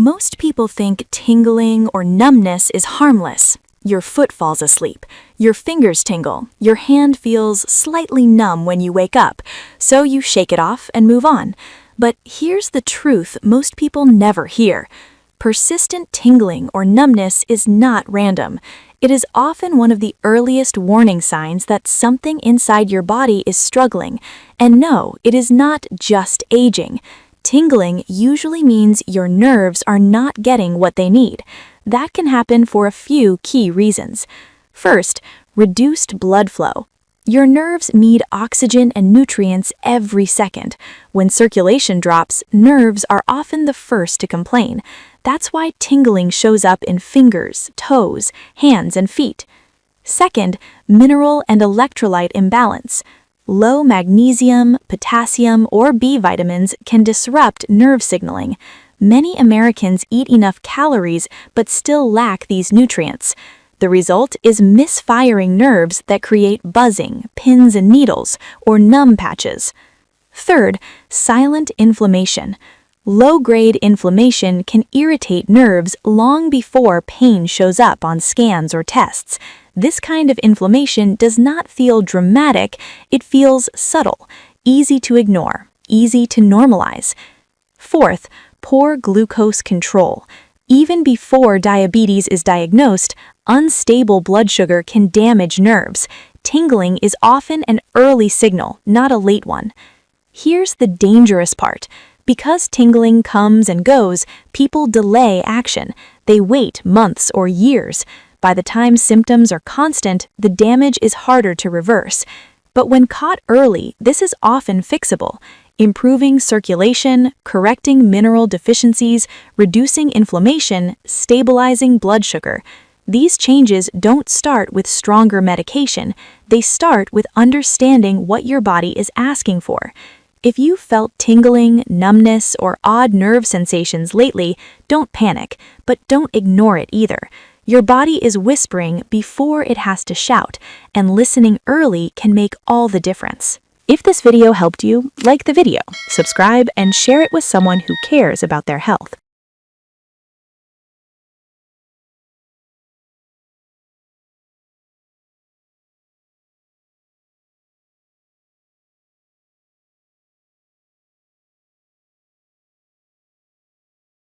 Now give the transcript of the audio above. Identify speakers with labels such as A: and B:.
A: Most people think tingling or numbness is harmless. Your foot falls asleep, your fingers tingle, your hand feels slightly numb when you wake up, so you shake it off and move on. But here's the truth most people never hear. Persistent tingling or numbness is not random. It is often one of the earliest warning signs that something inside your body is struggling. And no, it is not just aging. Tingling usually means your nerves are not getting what they need. That can happen for a few key reasons. First, reduced blood flow. Your nerves need oxygen and nutrients every second. When circulation drops, nerves are often the first to complain. That's why tingling shows up in fingers, toes, hands, and feet. Second, mineral and electrolyte imbalance. Low magnesium, potassium, or B vitamins can disrupt nerve signaling. Many Americans eat enough calories but still lack these nutrients. The result is misfiring nerves that create buzzing, pins and needles, or numb patches. Third, silent inflammation. Low-grade inflammation can irritate nerves long before pain shows up on scans or tests. This kind of inflammation does not feel dramatic, it feels subtle, easy to ignore, easy to normalize. Fourth, poor glucose control. Even before diabetes is diagnosed, unstable blood sugar can damage nerves. Tingling is often an early signal, not a late one. Here's the dangerous part. Because tingling comes and goes, people delay action. They wait months or years. By the time symptoms are constant, the damage is harder to reverse. But when caught early, this is often fixable. Improving circulation, correcting mineral deficiencies, reducing inflammation, stabilizing blood sugar. These changes don't start with stronger medication. They start with understanding what your body is asking for. If you felt tingling, numbness, or odd nerve sensations lately, don't panic, but don't ignore it either. Your body is whispering before it has to shout, and listening early can make all the difference. If this video helped you, like the video, subscribe, and share it with someone who cares about their health.